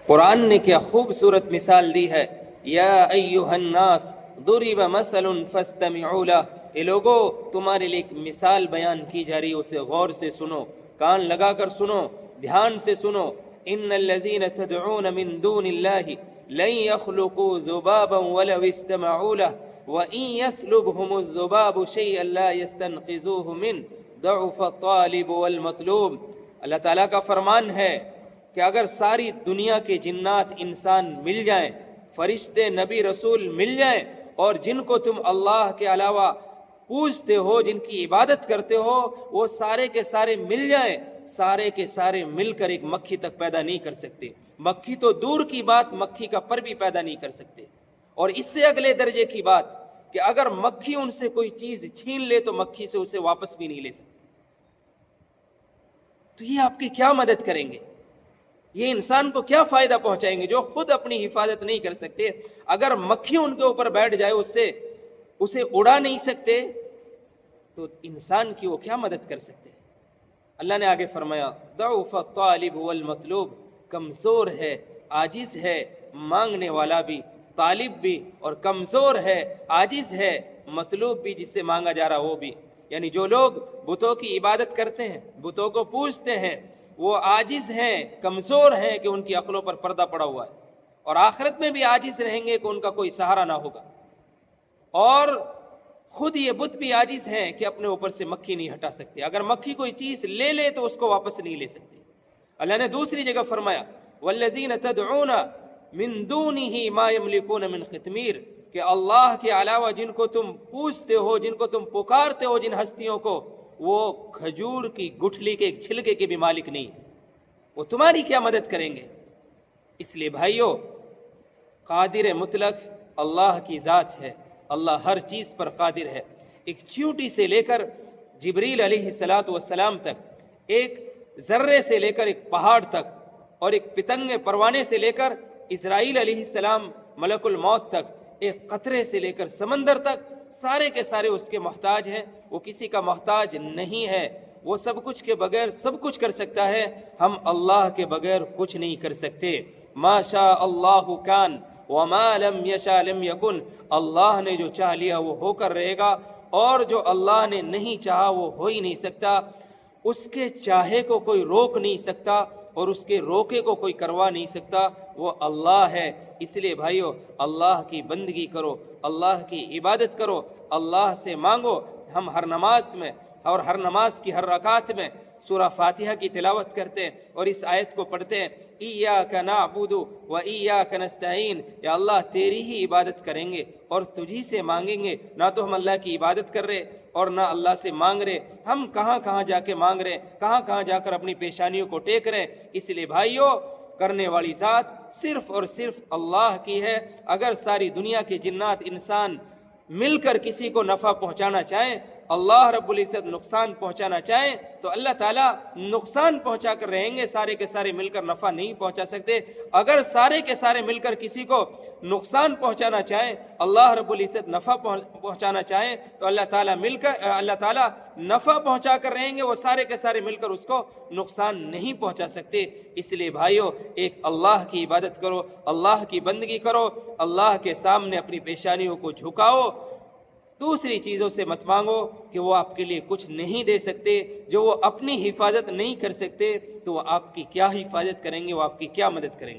قرآن نے کیا خوبصورت مثال دی ہے، یا ایہا الناس ضرب مثل فاستمعوا لہ، اے لوگو تمہارے لیے ایک مثال بیان کی جا رہی ہے، اسے غور سے سنو، کان لگا کر سنو، دھیان سے سنو۔ ان الذین تدعون من دون اللہ لن يخلقوا ذبابا ولو استمعوا لہ وإن يسلبهم الذباب شيئا لا يستنقذوه منه ضعف الطالب والمطلوب۔ اللہ تعالیٰ کا فرمان ہے کہ اگر ساری دنیا کے جنات انسان مل جائیں، فرشتے نبی رسول مل جائیں، اور جن کو تم اللہ کے علاوہ پوجتے ہو، جن کی عبادت کرتے ہو، وہ سارے کے سارے مل جائیں، سارے کے سارے مل کر ایک مکھی تک پیدا نہیں کر سکتے۔ مکھی تو دور کی بات، مکھی کا پر بھی پیدا نہیں کر سکتے۔ اور اس سے اگلے درجے کی بات کہ اگر مکھی ان سے کوئی چیز چھین لے تو مکھی سے اسے واپس بھی نہیں لے سکتے۔ تو یہ آپ کی کیا مدد کریں گے؟ یہ انسان کو کیا فائدہ پہنچائیں گے جو خود اپنی حفاظت نہیں کر سکتے؟ اگر مکھی ان کے اوپر بیٹھ جائے، اسے اڑا نہیں سکتے، تو انسان کی وہ کیا مدد کر سکتے؟ اللہ نے آگے فرمایا ضعف الطالب والمطلوب، کمزور ہے، عاجز ہے مانگنے والا بھی، طالب بھی، اور کمزور ہے، عاجز ہے مطلوب بھی، جس سے مانگا جا رہا وہ بھی۔ یعنی جو لوگ بتوں کی عبادت کرتے ہیں، بتوں کو پوجتے ہیں، وہ عاجز ہیں، کمزور ہیں کہ ان کی عقلوں پر پردہ پڑا ہوا ہے، اور آخرت میں بھی عاجز رہیں گے کہ ان کا کوئی سہارا نہ ہوگا، اور خود یہ بت بھی عاجز ہیں کہ اپنے اوپر سے مکھی نہیں ہٹا سکتے۔ اگر مکھی کوئی چیز لے لے تو اس کو واپس نہیں لے سکتے۔ اللہ نے دوسری جگہ فرمایا والذین تدعون من دونہ ما یملکون من قطمیر، کہ اللہ کے علاوہ جن کو تم پوجتے ہو، جن کو تم پکارتے ہو، جن ہستیوں کو، وہ کھجور کی گٹھلی کے ایک چھلکے کے بھی مالک نہیں، وہ تمہاری کیا مدد کریں گے؟ اس لیے بھائیو، قادر مطلق اللہ کی ذات ہے، اللہ ہر چیز پر قادر ہے۔ ایک چیونٹی سے لے کر جبریل علیہ السلام تک، ایک ذرے سے لے کر ایک پہاڑ تک، اور ایک پتنگ پروانے سے لے کر اسرائیل علیہ السلام ملک الموت تک، ایک قطرے سے لے کر سمندر تک، سارے کے سارے اس کے محتاج ہیں، وہ کسی کا محتاج نہیں ہے۔ وہ سب کچھ کے بغیر سب کچھ کر سکتا ہے، ہم اللہ کے بغیر کچھ نہیں کر سکتے۔ ما شاء اللہ کان وما لم یشاء لم یکن، اللہ نے جو چاہ لیا وہ ہو کر رہے گا، اور جو اللہ نے نہیں چاہا وہ ہو ہی نہیں سکتا۔ اس کے چاہے کو کوئی روک نہیں سکتا، اور اس کے روکے کو کوئی کروا نہیں سکتا، وہ اللہ ہے۔ اس لیے بھائیو، اللہ کی بندگی کرو، اللہ کی عبادت کرو، اللہ سے مانگو۔ ہم ہر نماز میں اور ہر نماز کی ہر رکعت میں سورہ فاتحہ کی تلاوت کرتے ہیں اور اس آیت کو پڑھتے ہیں، ایاک نعبد و ایاک نستعین، یا اللہ تیری ہی عبادت کریں گے اور تجھی سے مانگیں گے۔ نہ تو ہم اللہ کی عبادت کر رہے اور نہ اللہ سے مانگ رہے، ہم کہاں کہاں جا کے مانگ رہے، کہاں کہاں جا کر اپنی پیشانیوں کو ٹیک رہے۔ اس لیے بھائیو، کرنے والی ذات صرف اور صرف اللہ کی ہے۔ اگر ساری دنیا کے جنات انسان مل کر کسی کو نفع پہنچانا چاہیں، اللہ رب العزت نقصان پہنچانا چاہیں، تو اللہ تعالیٰ نقصان پہنچا کر رہیں گے، سارے کے سارے مل کر نفع نہیں پہنچا سکتے۔ اگر سارے کے سارے مل کر کسی کو نقصان پہنچانا چاہیں، اللہ رب العزت نفع پہنچانا چاہیں، تو اللہ تعالیٰ نفع پہنچا کر رہیں گے، وہ سارے کے سارے مل کر اس کو نقصان نہیں پہنچا سکتے۔ اس لیے بھائیو، ایک اللہ کی عبادت کرو، اللہ کی بندگی کرو، اللہ کے سامنے اپنی پیشانیوں کو جھکاؤ، دوسری چیزوں سے مت مانگو کہ وہ آپ کے لیے کچھ نہیں دے سکتے۔ جو وہ اپنی حفاظت نہیں کر سکتے تو وہ آپ کی کیا حفاظت کریں گے، وہ آپ کی کیا مدد کریں گے؟